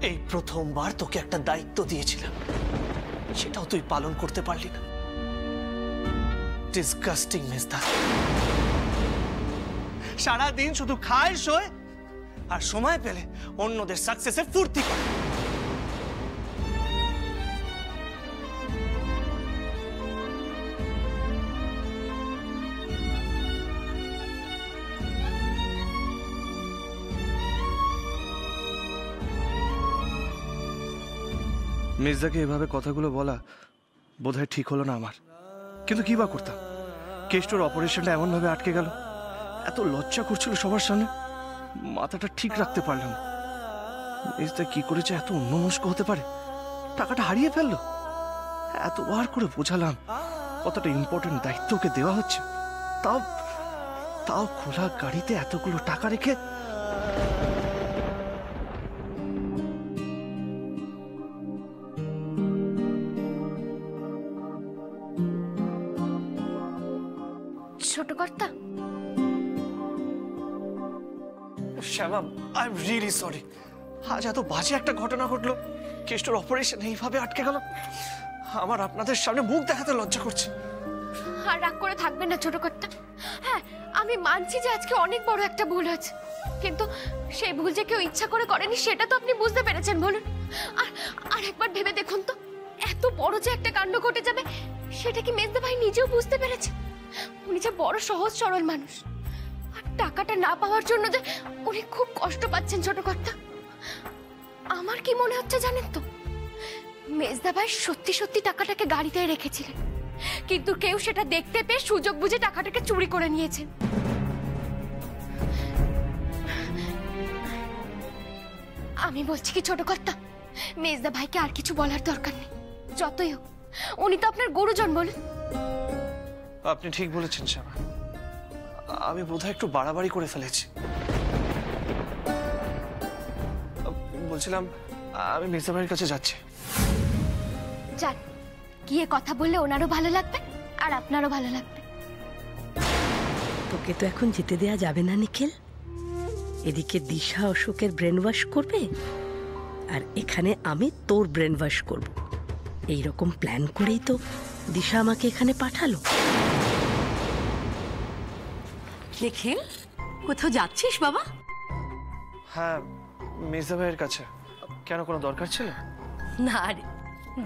এই প্রথমবার তোকে একটা দায়িত্ব দিয়েছিলাম, সেটাও তুই পালন করতে পারলি না। ডিসগাস্টিং মেজদা। সারাদিন শুধু খায় শোয় আর সময় পেলে অন্যদের সাকসেসে ফুর্তি করে। মির্জাকে এভাবে কথাগুলো বলা বোধহয় ঠিক হলো না আমার, কিন্তু কি বা করতাম। কেষ্টর অপারেশনটা এমন ভাবে আটকে গেল, এত লজ্জা করছিল সবার সামনে, মাথাটা ঠিক রাখতে পারলাম না। মির্জা কি করেছে এত অন্যমনস্ক হতে পারে? টাকাটা হারিয়ে ফেললো। এতবার করে বোঝালাম কতটা ইম্পর্টেন্ট দায়িত্ব ওকে দেওয়া হচ্ছে, তাও তাও খোলা গাড়িতে এতগুলো টাকা রেখে। ছোট কর্তা, শ্যামা, আই এম রিয়েলি সরি। আজ এত বাজে একটা ঘটনা ঘটলো, কেষ্টর অপারেশন এইভাবে আটকে গেল। আমার আপনাদের সামনে মুখ দেখাতে লজ্জা করছে। আর রাগ করে থাকবেন না ছোট কর্তা। হ্যাঁ, আমি মানছি যে আজকে অনেক বড় একটা ভুল হয়েছে, কিন্তু সেই ভুল যে কেউ ইচ্ছা করে করেনি সেটা তো আপনি বুঝতে পেরেছেন বলুন। আর একবার ভেবে দেখুন তো, এত বড় যে একটা কাণ্ড ঘটে যাবে সেটা কি মেজদা ভাই নিজেও বুঝতে পেরেছেন? উনি যে বড় সহজ সরল মানুষ, আর টাকাটা না পাওয়ার জন্য যে উনি খুব কষ্ট পাচ্ছেন ছোট কর্তা। আমার কি মনে হচ্ছে জানেন তো, মেজদা ভাই সত্যি সত্যি টাকাটাকে গাড়িতে রেখেছিলেন, কিন্তু কেউ সেটা দেখতে পেয়ে সুযোগ বুঝে টাকাটাকে চুরি করে নিয়েছেন। আমি বলছি কি ছোট কর্তা, মেজদা ভাইকে আর কিছু বলার দরকার নেই। যতই হোক উনি তো আপনার গুরুজন বলুন। আপনি ঠিক বলেছেন শ্যামা, আমি বোধহয় একটু বাড়াবাড়ি করে ফেলেছি। বলছিলাম আমি মির্জা ভাইয়ের কাছে যাচ্ছি। যান, গিয়ে কথা বললে ওনারও ভালো লাগবে আর আপনারও ভালো লাগবে। তোকে তো এখন যেতে দেয়া যাবে না নিখিল। এদিকে দিশা অশোকের ব্রেন ওয়াশ করবে, আর এখানে আমি তোর ব্রেন ওয়াশ করব। এইরকম প্ল্যান করেই তো দিশা আমাকে এখানে পাঠালো। নিখিল, কোথাও যাচ্ছিস বাবা? হ্যাঁ, মির্জা ভাইয়ের কাছে। কেন, কোনো দরকার ছিল? না রে,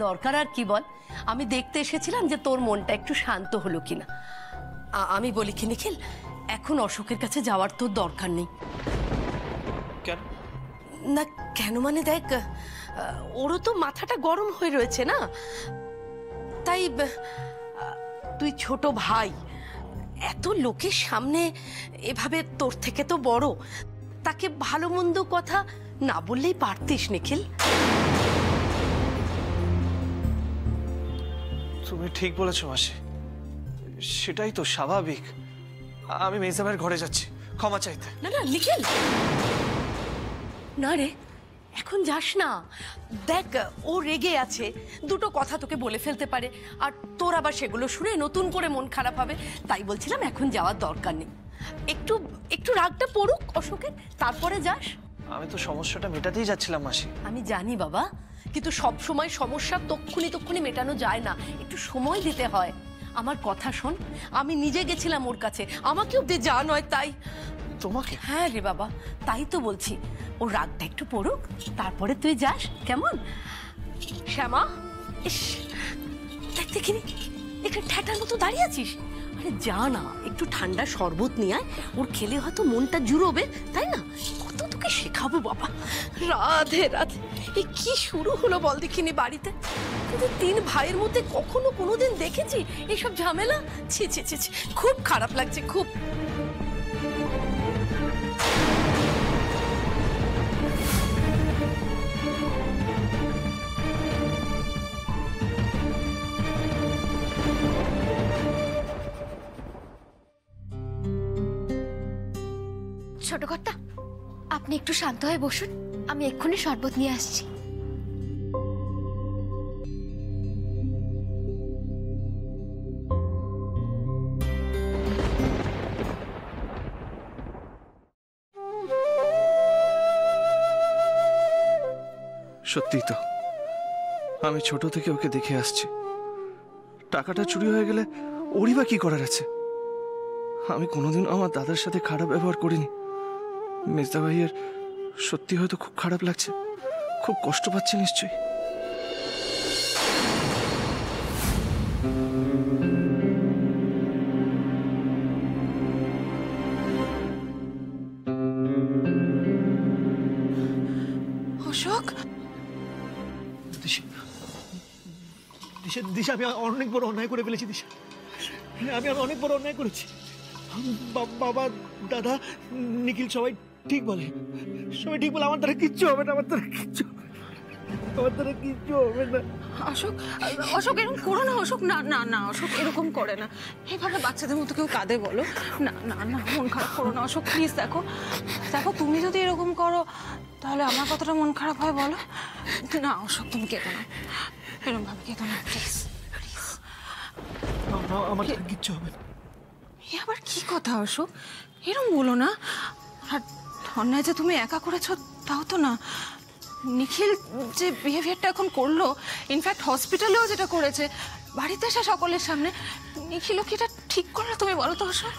দরকার আর কি বল, আমি দেখতে এসেছিলাম যে তোর মনটা একটু শান্ত হলো কিনা। আমি বলি কি নিখিল, এখন অশোকের কাছে যাওয়ার তোর দরকার নেই। কেন? না কেন মানে দেখ, ওরও তো মাথাটা গরম হয়ে রয়েছে না, তাই তুই ছোট ভাই, এত লোকের সামনে এভাবে তোর থেকে তো বড়, তাকে ভালো মন্দ কথা না বললেই পারতিস নিখিল। তুমি ঠিক বলেছো মাসি, সেটাই তো স্বাভাবিক। আমি মির্জা ভাইয়ের ঘরে যাচ্ছি ক্ষমা চাইতে। না না নিখিল, না রে, এখন যাস না। দেখ, ও রেগে আছে, দুটো কথা তোকে বলে ফেলতে পারে, আর তোর আবার সেগুলো শুনে নতুন করে মন খারাপ হবে। তাই বলছিলাম এখন যাওয়ার দরকার নেই, একটু একটু রাগটা পড়ুক অশোকের, তারপরে যাস। আমি তো সমস্যাটা মেটাতেই যাচ্ছিলাম মাসি। আমি জানি বাবা, কিন্তু সব সময় সমস্যা তক্ষুনি মেটানো যায় না, একটু সময় দিতে হয়। আমার কথা শোন, আমি নিজে গেছিলাম ওর কাছে, আমাকেও দে যা নয় তাই। তোমাকে? হ্যাঁ রে বাবা, তাই তো বলছি, ওর রাগটা একটু পড়ুক, তারপরে তুই যাস, কেমন? শ্যামা, ইস, দেখ দেখিনি, এখানে ঠ্যাটার মতো দাঁড়িয়ে আছিস। আরে যা না, একটু ঠান্ডা শরবত নিয়ে আয়, ওর খেলে হয়তো মনটা জুড়োবে, তাই না? কত তোকে শেখাবো বাবা। রাধে রাধে, এ কি শুরু হলো বল দেখিনি বাড়িতে? কিন্তু তিন ভাইয়ের মধ্যে কখনো কোনোদিন দেখেছি এইসব ঝামেলা? ছি ছি ছি ছি, খুব খারাপ লাগছে, খুব। ছোট কর্তা, আপনি একটু শান্ত হয়ে বসুন, আমি এক্ষুনি শরবত নিয়ে আসছি। সত্যি তো, আমি ছোট থেকে ওকে দেখে আসছি। টাকাটা চুরি হয়ে গেলে ওরই বা কি করার আছে? আমি কোনোদিন আমার দাদার সাথে খারাপ ব্যবহার করিনি। মেজদা ভাইয়ের সত্যি হয়তো খুব খারাপ লাগছে, খুব কষ্ট পাচ্ছে নিশ্চয়ই। অশোক, দিশা, দিশা, দিশা, আমি অনেক বড় অন্যায় করে ফেলেছি দিশা। আমি অনেক বড় অন্যায় করেছি। বাবা, দাদা, নিখিল সবাই ঠিক বলে, সবাই ঠিক বলে। আমার দ্বারা কিচ্ছু হবে না, আমার দ্বারা কিচ্ছু হবে না। অশোক, অশোক এরকম করো না অশোক। না না না অশোক, এরকম করে না। এইভাবে বাচ্চাদের মতো কেউ কাঁদে বলো? না না না, মন খারাপ করো না অশোক, প্লিজ। দেখো দেখো, তুমি যদি এরকম করো তাহলে আমার কতটা মন খারাপ হয় বলো? না অশোক, তুমি কেঁদো না, এরকম ভাবে কেঁদো না, প্লিজ প্লিজ। আমার দ্বারা কিচ্ছু হবে না। এ আবার কি কথা অশোক? এরকম বলো না। আর অন্যায় যে তুমি একা করেছো তাও তো না। নিখিল যে বিহেভিয়ারটা এখন করলো, ইনফ্যাক্ট হসপিটালেও যেটা করেছে, বাড়িতে এসে সকলের সামনে, নিখিলও কি এটা ঠিক করলো তুমি বলো তো অশোক?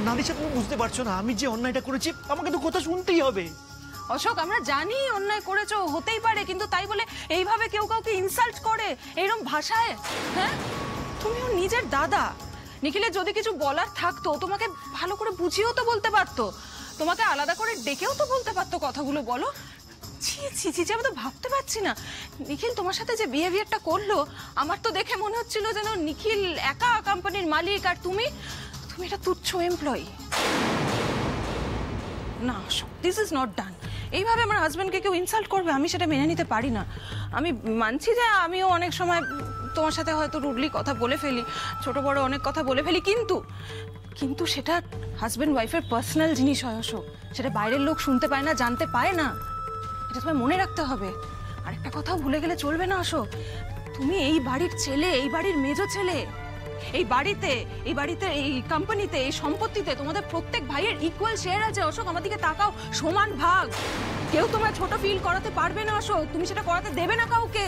না দিশা, তুমি বুঝতে পারছো না, আমি যে অন্যায়টা করেছি আমাকে তো কথা শুনতেই হবে। অশোক, আমরা জানি অন্যায় করেছো, হতেই পারে, কিন্তু তাই বলে এইভাবে কেউ কাউকে ইনসাল্ট করে এইরকম ভাষায়? হ্যাঁ, তুমিও নিজের দাদা। নিখিলের যদি কিছু বলার থাকতো তোমাকে ভালো করে বুঝিয়েও তো বলতে পারতো, তোমাকে আলাদা করে ডেকেও তো বলতে পারতো কথাগুলো। বলো, ছি ছি ছি, আমি তো ভাবতে পারছি না নিখিল তোমার সাথে যে বিহেভিয়ারটা করলো। আমার তো দেখে মনে হচ্ছিল যেন নিখিল একা কোম্পানির মালিক আর তুমি এটা তুচ্ছ এমপ্লয়ি। না Ashok, this is not done. এইভাবে আমার হাজব্যান্ডকে কেউ ইনসাল্ট করবে, আমি সেটা মেনে নিতে পারি না। আমি মানছি যে আমিও অনেক সময় তোমার সাথে হয়তো রুডলি কথা বলে ফেলি, ছোট বড় অনেক কথা বলে ফেলি, কিন্তু সেটা হাজব্যান্ড ওয়াইফের পার্সোনাল জিনিস হয় অশোক। সেটা বাইরের লোক শুনতে পায় না, জানতে পায় না। এটা তোমায় মনে রাখতে হবে। আর একটা কথাও ভুলে গেলে চলবে না অশোক, তুমি এই বাড়ির ছেলে, এই বাড়ির মেজো ছেলে। এই বাড়িতে এই কোম্পানিতে, এই সম্পত্তিতে তোমাদের প্রত্যেক ভাইয়ের ইকুয়াল শেয়ার আছে অশোক। আমার দিকে তাকাও, সমান ভাগ। কেউ তোমায় ছোট ফিল করাতে পারবে না অশোক, তুমি সেটা করাতে দেবে না কাউকে।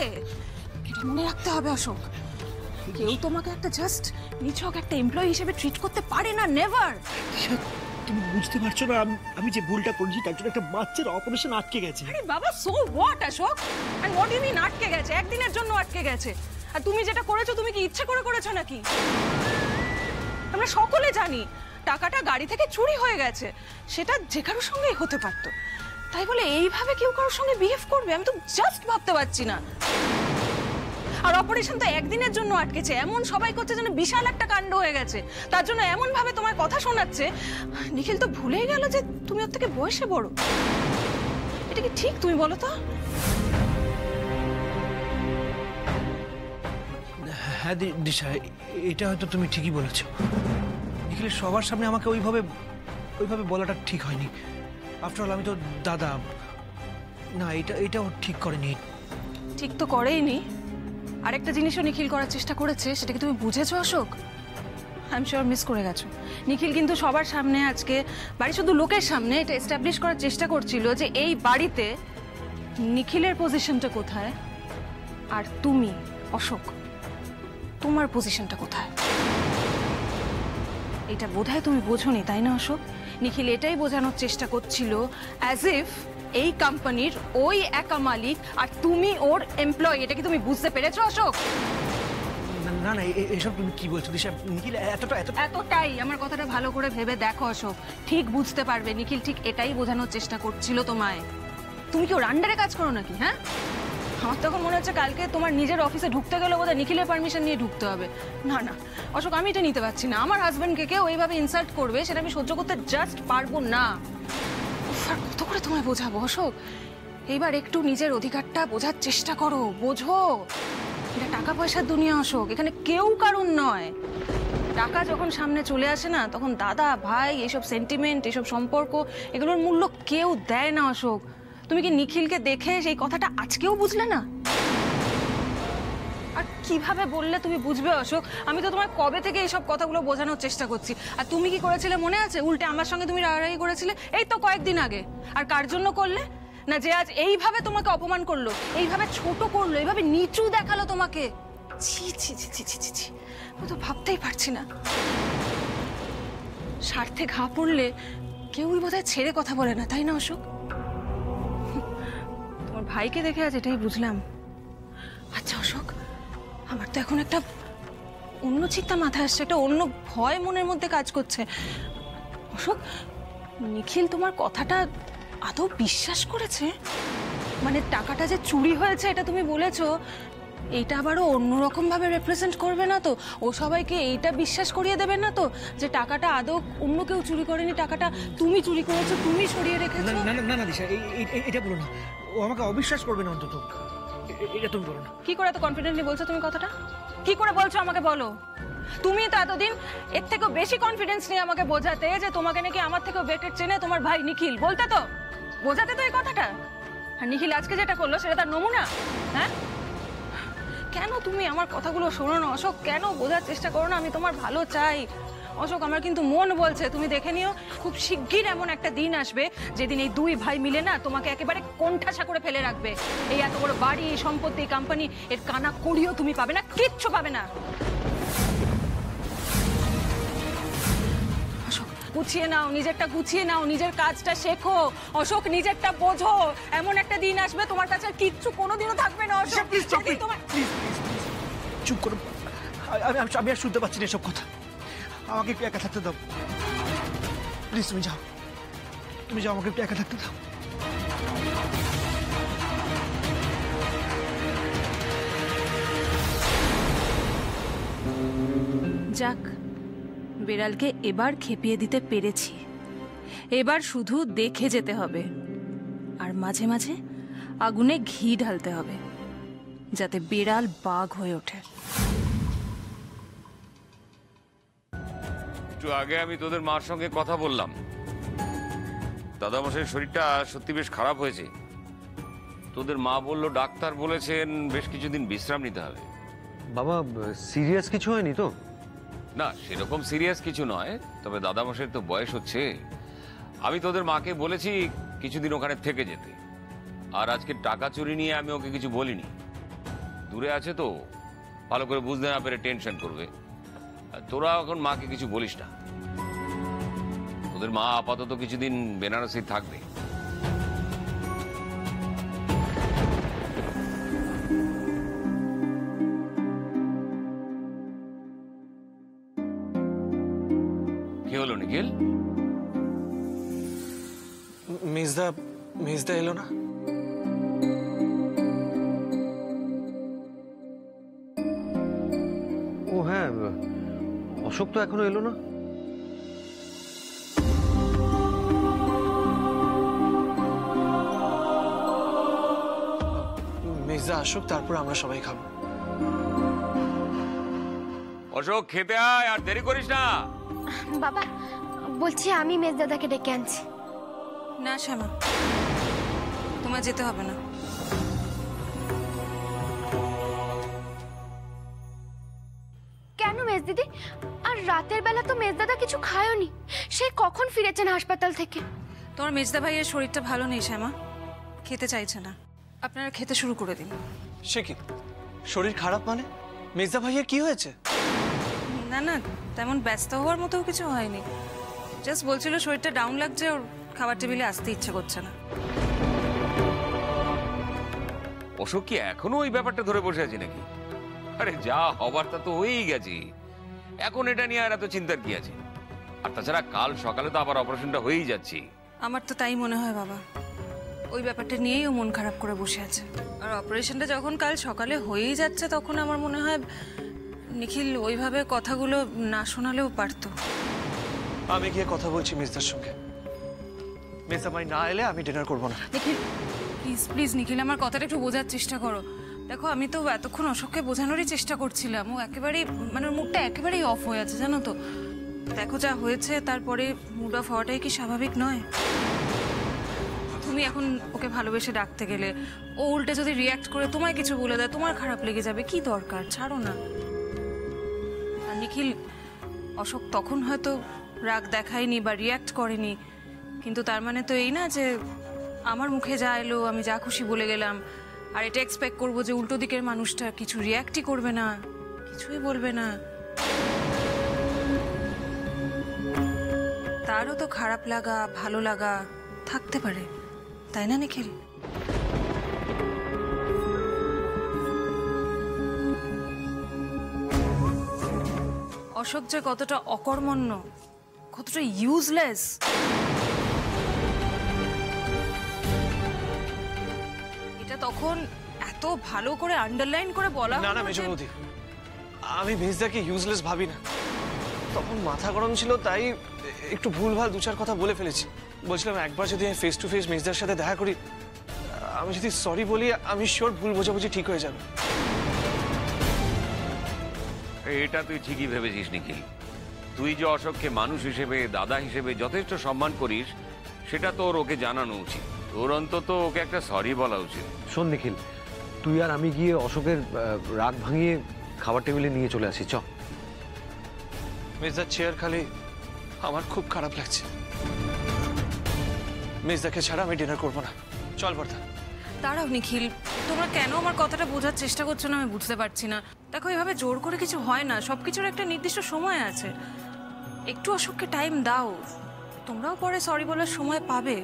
এটা মনে রাখতে হবে অশোক। কেউ তোমাকে একটা জাস্ট নিছক একটা এমপ্লয়ি হিসেবে ট্রিট করতে পারে না, নেভার। তুমি বুঝতে পারছো না, আমি যে ভুলটা করেছি তার জন্য একটা বাচ্চার অপারেশন আটকে গেছে। আরে বাবা, so what Ashok? And what you mean আটকে গেছে? একদিনের জন্য আটকে গেছে। আর তুমি যেটা করেছো, তুমি কি ইচ্ছে করে করেছো নাকি? আমরা সকলে জানি টাকাটা গাড়ি থেকে চুরি হয়ে গেছে, সেটা যে কারোর সঙ্গেই হতে পারতো। তাই বলে এইভাবে কেউ কারোর সঙ্গে বিহেভ করবে, আমি তো জাস্ট ভাবতে পারছি না। আর অপারেশন তো একদিনের জন্য আটকেছে, এমন সবাই করছে যেন বিশাল একটা কাণ্ড হয়ে গেছে। তার জন্য এমন ভাবে তোমার কথা শোনাচ্ছে। নিখিল তো ভুলেই গেল যে তুমি ওর থেকে বয়সে বড়। এটা কি ঠিক তুমি বলো তো? হ্যাঁ দিশা, এটা হয়তো তুমি ঠিকই বলেছো। নিখিলের সবার সামনে আমাকে ওইভাবে বলাটা ঠিক হয়নি। আফটার অল আমি তো দাদা। না, এটাও ঠিক করেনি। ঠিক তো করেইনি। আরেকটা জিনিসও নিখিল করার চেষ্টা করেছে, সেটা কি তুমি বুঝেছো Ashok? I am sure miss করে গেছো। নিখিল কিন্তু সবার সামনে, আজকে বাড়ি শুধু লোকের সামনে এটা এস্টাবলিশ করার চেষ্টা করছিল যে এই বাড়িতে নিখিলের পজিশনটা কোথায় আর তুমি অশোক তোমার পজিশনটা কোথায়। এটা বোধহয় তুমি বোঝোনি, তাই না অশোক? নিখিল এটাই বোঝানোর চেষ্টা করছিল অ্যাজ ইফ এই কোম্পানির ওই একা মালিক আর তুমি ওর এমপ্লয়ি। এটা কি তুমি বুঝতে পেরেছো অশোক? না না, এসব তুমি কি বলছো দিশা? নিখিল এতটাই। আমার কথাটা ভালো করে ভেবে দেখো অশোক, ঠিক বুঝতে পারবে। নিখিল ঠিক এটাই বোঝানোর চেষ্টা করছিল তোমায়। তুমি কি ওর আন্ডারে কাজ করো নাকি? হ্যাঁ, আমার তখন মনে হচ্ছে কালকে তোমার নিজের অফিসে ঢুকতে গেলে বোধহয় নিখিলের পারমিশন নিয়ে ঢুকতে হবে। না না অশোক, আমি এটা নিতে পারছি না। আমার হাজবেন্ডকে কেউ এইভাবে ইনসাল্ট করবে, সেটা আমি সহ্য করতে জাস্ট পারবো না। আর কত করে তোমায় বোঝাবো অশোক? এইবার একটু নিজের অধিকারটা বোঝার চেষ্টা করো, বোঝো। এটা টাকা পয়সার দুনিয়া অশোক, এখানে কেউ কারণ নয়। টাকা যখন সামনে চলে আসে না, তখন দাদা ভাই এসব সেন্টিমেন্ট, এসব সম্পর্ক, এগুলোর মূল্য কেউ দেয় না অশোক। তুমি কি নিখিলকে দেখে সেই কথাটা আজকেও বুঝলে না? আর কিভাবে বললে তুমি বুঝবে অশোক? আমি তো তোমার কবে থেকে এইসব কথাগুলো বোঝানোর চেষ্টা করছি। আর তুমি কি করেছিলে মনে আছে? উল্টে আমার সঙ্গে তুমি রাগারাগি করেছিলে এই তো কয়েকদিন আগে। আর কার জন্য করলে? না যে আজ এইভাবে তোমাকে অপমান করলো, এইভাবে ছোট করলো, এইভাবে নিচু দেখালো তোমাকে? ছি ছি ছি ছি ছি ছি ছি, আমি তো ভাবতেই পারছি না। স্বার্থে ঘা পড়লে কেউই বোধহয় ছেড়ে কথা বলে না, তাই না অশোক? তোমার ভাইকে দেখে আজ এটাই বুঝলাম। আচ্ছা অশোক, আমার তো এখন একটা অন্য চিন্তা মাথায় আসছে, একটা অন্য ভয় মনের মধ্যে কাজ করছে। অশোক, নিখিল তোমার কথাটা আদৌ বিশ্বাস করেছে? মানে টাকাটা যে চুরি হয়েছে এটা তুমি বলেছো, এইটা আবারও অন্যরকম ভাবে রিপ্রেজেন্ট করবে না তো? ও সবাইকে এইটা বিশ্বাস করিয়ে দেবে না তো যে টাকাটা আদৌ অন্য কেউ চুরি করেনি, টাকাটা তুমি চুরি করেছো, তুমি সরিয়ে রেখেছো? না না না না দিশা, এটা বলো না। ও আমাকে অবিশ্বাস করবে না অন্তত। এটা তুমি বলো না। কি করে এত কনফিডেন্টলি বলছো তুমি কথাটা? কি করে বলছো আমাকে বলো? তুমি তো এতদিন এর থেকেও বেশি কনফিডেন্স নিয়ে আমাকে বোঝাতে যে তোমাকে নাকি আমার থেকেও বেটার চেনে তোমার ভাই নিখিল, বলতে তো, বোঝাতে তো এই কথাটা। আর নিখিল আজকে যেটা করলো সেটা তার নমুনা। হ্যাঁ, কেন তুমি আমার কথাগুলো শোনো না অশোক? কেন বোঝার চেষ্টা করো না? আমি তোমার ভালো চাই অশোক, আমার কিন্তু মন বলছে তুমি দেখে নিও, খুব শিগগির এমন একটা দিন আসবে যেদিন এই দুই ভাই মিলে না তোমাকে একেবারে কোণঠাসা করে ফেলে রাখবে। এই এত বড় বাড়ি, সম্পত্তি, কোম্পানি, এর কানা কড়িও তুমি পাবে না, কিচ্ছু পাবে না। অশোক, গুছিয়ে নাও, নিজেরটা গুছিয়ে নাও, নিজের কাজটা শেখো অশোক, নিজেরটা বোঝো। এমন একটা দিন আসবে তোমার কাছে আর কিচ্ছু কোনোদিনও থাকবে না অশোক। চুপ করো, আমি আর শুনতে পাচ্ছি না এসব কথা। আমাকে একটু একা থাকতে দাও প্লিজ। তুমি যাও, তুমি যাও, আমাকে একটু একা থাকতে দাও। যাক, বিড়ালকে এবার খেপিয়ে দিতে পেরেছি। এবার শুধু দেখে যেতে হবে আর মাঝে মাঝে আগুনে ঘি ঢালতে হবে যাতে বিড়াল বাঘ হয়ে ওঠে। একটু আগে আমি তোদের মার সঙ্গে কথা বললাম। দাদামশাইয়ের শরীরটা সত্যি বেশ খারাপ হয়েছে। তোদের মা বললো ডাক্তার বলেছেন বেশ কিছুদিন বিশ্রাম নিতে হবে। বাবা, সিরিয়াস কিছু হয়নি তো? না, সেরকম সিরিয়াস কিছু নয়, তবে দাদামশাইয়ের তো বয়স হচ্ছে। আমি তোদের মাকে বলেছি কিছুদিন ওখানে থেকে যেতে। আর আজকে টাকা চুরি নিয়ে আমি ওকে কিছু বলিনি। দূরে আছে তো, ভালো করে বুঝতে না পেরে টেনশন করবে। আর তোরা এখন মাকে কিছু বলিস না। তোদের মা আপাতত কিছুদিন বেনারসি থাকবে। কি হলো নিখিল? মেজদা এলো না? ও হ্যাঁ, অশোক তো এখনো এলো না। মেজদা আসুক, তারপর আমরা সবাই খাবো। অশোক, খেতে আয়, আর দেরি করিস না। বাবা, বলছি আমি মেজদাদাকে ডেকে আনছি। না শ্যামা, তোমার যেতে হবে না। কেন মেজদিদি? আর রাতের বেলা তো মেজদাদা কিছু খায়নি, সে কখন ফিরেছেন হাসপাতাল থেকে? তোমার মেজদা ভাইয়ের শরীরটা ভালো নেই শ্যামা, খেতে চাইছে না। আপনারা খেতে শুরু করে দিন। সে কি, শরীর খারাপ মানে? মেজদা ভাইয়ের কি হয়েছে? না না, তেমন ব্যস্ত হওয়ার মতো কিছু হয়নি। জাস্ট বলছিল শরীরটা ডাউন লাগছে, ওর খাবার টেবিলে আসতে ইচ্ছে করছে না। অশোক কি এখনো ওই ব্যাপারটা ধরে বসে আছে নাকি? আরে যা হবার তা তো হয়েই গেছে, এখন এটা নিয়ে আর এত চিন্তার কি আছে? আর তাছাড়া কাল সকালে তো আবার অপারেশনটা হয়েই যাচ্ছে। আমার তো তাই মনে হয় বাবা, ওই ব্যাপারটা নিয়েই ও মন খারাপ করে বসে আছে। আর অপারেশনটা যখন কাল সকালে হয়েই যাচ্ছে, তখন আমার মনে হয় নিখিল ওইভাবে কথাগুলো না শোনালেও পারতো। আমি গিয়ে কথা বলছি মেজদার সঙ্গে। মেজদা ভাই না এলে আমি ডিনার করবো না। নিখিল প্লিজ প্লিজ, নিখিল আমার কথাটা একটু বোঝার চেষ্টা করো। দেখো, আমি তো এতক্ষণ অশোককে বোঝানোরই চেষ্টা করছিলাম। ও একেবারেই মানে ওর মুডটা একেবারেই অফ হয়ে আছে, জানো তো। দেখো যা হয়েছে, তারপরে মুড অফ হওয়াটাই কি স্বাভাবিক নয়? তুমি এখন ওকে ভালোবেসে ডাকতে গেলে ও উল্টে যদি রিয়াক্ট করে তোমায় কিছু বলে দেয়, তোমার খারাপ লেগে যাবে। কি দরকার, ছাড়ো না। আর নিখিল, অশোক তখন হয়তো রাগ দেখায়নি বা রিয়াক্ট করেনি, কিন্তু তার মানে তো এই না যে আমার মুখে যা এলো আমি যা খুশি বলে গেলাম, আর এটা এক্সপেক্ট করবো যে উল্টো দিকের মানুষটা কিছু রিয়াক্টই করবে না, কিছুই বলবে না। তারও তো খারাপ লাগা ভালো লাগা থাকতে পারে, তাই না নিখিল? অশোক যে কতটা অকর্মণ্য, কতটা ইউজলেস, এটা তখন এত ভালো করে আন্ডারলাইন করে বলা না না হলো মেজ যে- বৌদি, আমি মেজদাকে ইউজলেস ভাবি না। তখন মাথা গরম ছিল তাই একটু ভুলভাল দু চার কথা বলে ফেলেছি। বলছিলাম একবার যদি আমি ফেস টু ফেস মেজদার সাথে দেখা করি, আমি যদি সরি বলি, আমি শিওর ভুল বোঝাবুঝি ঠিক হয়ে যাবে। এটা তুই ঠিকই ভেবেছিস নিখিল। তুই যে অশোককে মানুষ হিসেবে, দাদা হিসেবে যথেষ্ট সম্মান করিস, সেটা তোর ওকে জানানো উচিত। তোর অন্তত ওকে একটা সরি বলা উচিত। শোন নিখিল, তুই আর আমি গিয়ে অশোকের রাগ ভাঙিয়ে খাবার টেবিলে নিয়ে চলে আসি, চ। মেজদার চেয়ার খালি, আমার খুব খারাপ লাগছে। মেজদাকে ছাড়া আমি ডিনার করবো না। চল বর্দা। দাঁড়াও নিখিল, তোমরা কেন আমার কথাটা বোঝার চেষ্টা করছো না আমি বুঝতে পারছি না। দেখো, এভাবে জোর করে কিছু হয় না, সবকিছুর একটা নির্দিষ্ট সময় আছে। একটু অশোককে টাইম দাও, তোমরাও পরে সরি বলার সময় পাবে।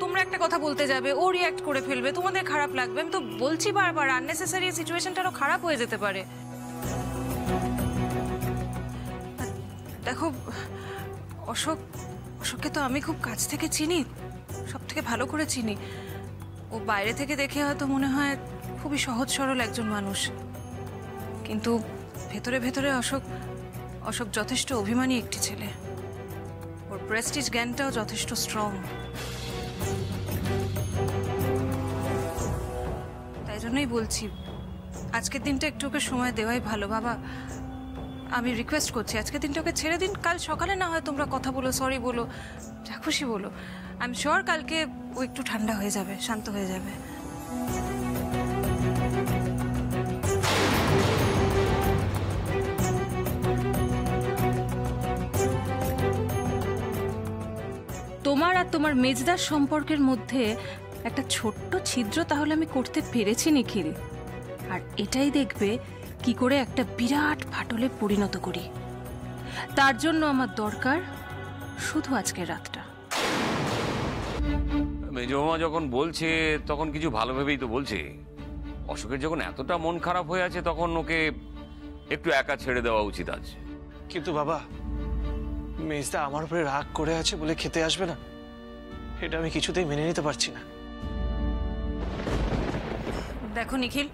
তোমরা একটা কথা বলতে যাবে, ও রিয়াক্ট করে ফেলবে, তোমাদের খারাপ লাগবে। আমি তো বলছি বারবার, আননেসেসারি সিচুয়েশনটা আরো খারাপ হয়ে যেতে পারে। দেখো, অশোককে তো আমি খুব কাছ থেকে চিনি, সব থেকে ভালো করে চিনি। ও বাইরে থেকে দেখে হয়তো মনে হয় খুবই সহজ সরল একজন মানুষ, কিন্তু ভেতরে ভেতরে অশোক যথেষ্ট অভিমানী একটি ছেলে। ওর প্রেস্টিজ জ্ঞানটাও যথেষ্ট স্ট্রং। তাই জন্যই বলছি, আজকের দিনটা একটু ওকে সময় দেওয়াই ভালো। বাবা, আমি রিকোয়েস্ট করছি, আজকের দিনটা ওকে ছেড়ে দিন। কাল সকালে না হয় তোমরা কথা বলো, সরি বলো, যা খুশি বলো। আই এম শিওর কালকে ও একটু ঠান্ডা হয়ে যাবে, শান্ত হয়ে যাবে। তোমার আর তোমার মেজদার সম্পর্কের মধ্যে একটা ছোট্ট ছিদ্র তাহলে আমি করতে পেরেছি নিখিল, আর এটাই দেখবে কি করে একটা বিরাট ফাটলে পরিণত করি। তার জন্য আমার দরকার শুধু আজকের রাতটা। মেজমা যখন বলছে তখন কিছু ভালো ভেবেই তো বলছে। অশোকের যখন এতটা মন খারাপ হয়ে আছে, তখন ওকে একটু একা ছেড়ে দেওয়া উচিত আছে। কিন্তু বাবা, মেজদা আমার উপরে রাগ করে আছে বলে খেতে আসবে না, এটা আমি কিছুতেই মেনে নিতে পারছি না। দেখো নিখিল,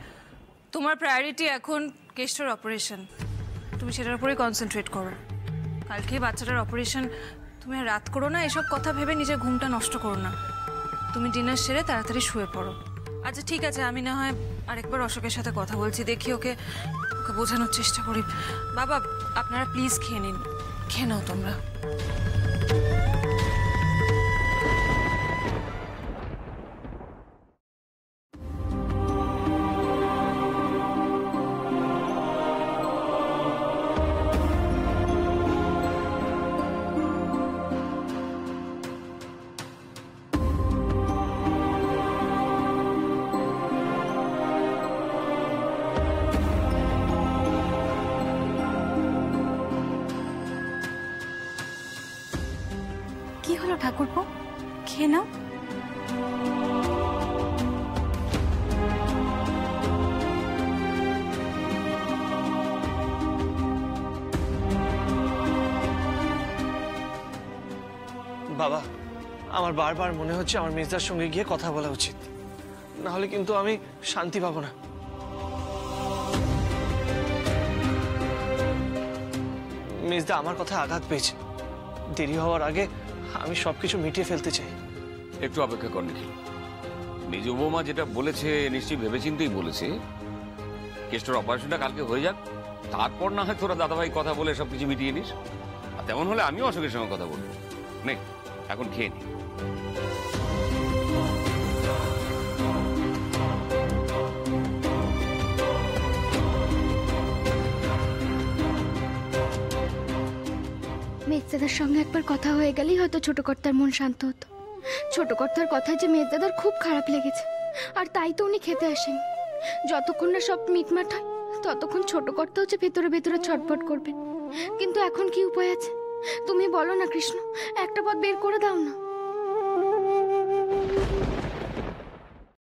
তোমার প্রায়োরিটি এখন কেষ্টর অপারেশন, তুমি সেটার উপরে কনসেন্ট্রেট করো। কালকে বাচ্চাটার অপারেশন, তুমি আর রাত করো না, এসব কথা ভেবে নিজের ঘুমটা নষ্ট করো না। তুমি ডিনার সেরে তাড়াতাড়ি শুয়ে পড়ো। আচ্ছা ঠিক আছে, আমি না হয় আরেকবার অশোকের সাথে কথা বলছি, দেখি ওকে বোঝানোর চেষ্টা করি। বাবা, আপনারা প্লিজ খেয়ে নিন, খেয়ে নাও তোমরা। কি হলো ঠাকুরপো, খেয়ে নাও। বাবা, আমার বারবার মনে হচ্ছে আমার মেজদার সঙ্গে গিয়ে কথা বলা উচিত, না হলে কিন্তু আমি শান্তি পাবো না। মেজদা আমার কথা আঘাত পেয়েছে, দেরি হওয়ার আগে আমি সবকিছু মিটিয়ে ফেলতে চাই। একটু অপেক্ষা কর নিখিল। মেজ বৌমা যেটা বলেছে নিশ্চয়ই ভেবেচিন্তেই বলেছে। কেষ্টর অপারেশনটা কালকে হয়ে যাক, তারপর না হয় তোরা দাদাভাই কথা বলে সবকিছু মিটিয়ে নিস। আর তেমন হলে আমিও অশোকের সঙ্গে কথা বলবো। নে, এখন খেয়ে নি। মেজদাদার সঙ্গে একবার কথা হয়ে গেলেই হয়তো ছোট কর্তার মন শান্ত হতো, ছোট কর্তার কথায় যে মেজদাদার খুব খারাপ লেগেছে, আর তাই তো উনি খেতে আসেন। যতক্ষণ না সব মিটমাট হয় ততক্ষণ ছোট কর্তা হচ্ছে ভেতরে ভেতরে ছটফট করবেন। কিন্তু এখন কি উপায় আছে তুমি বলো না কৃষ্ণ, একটা পথ বের করে দাও না।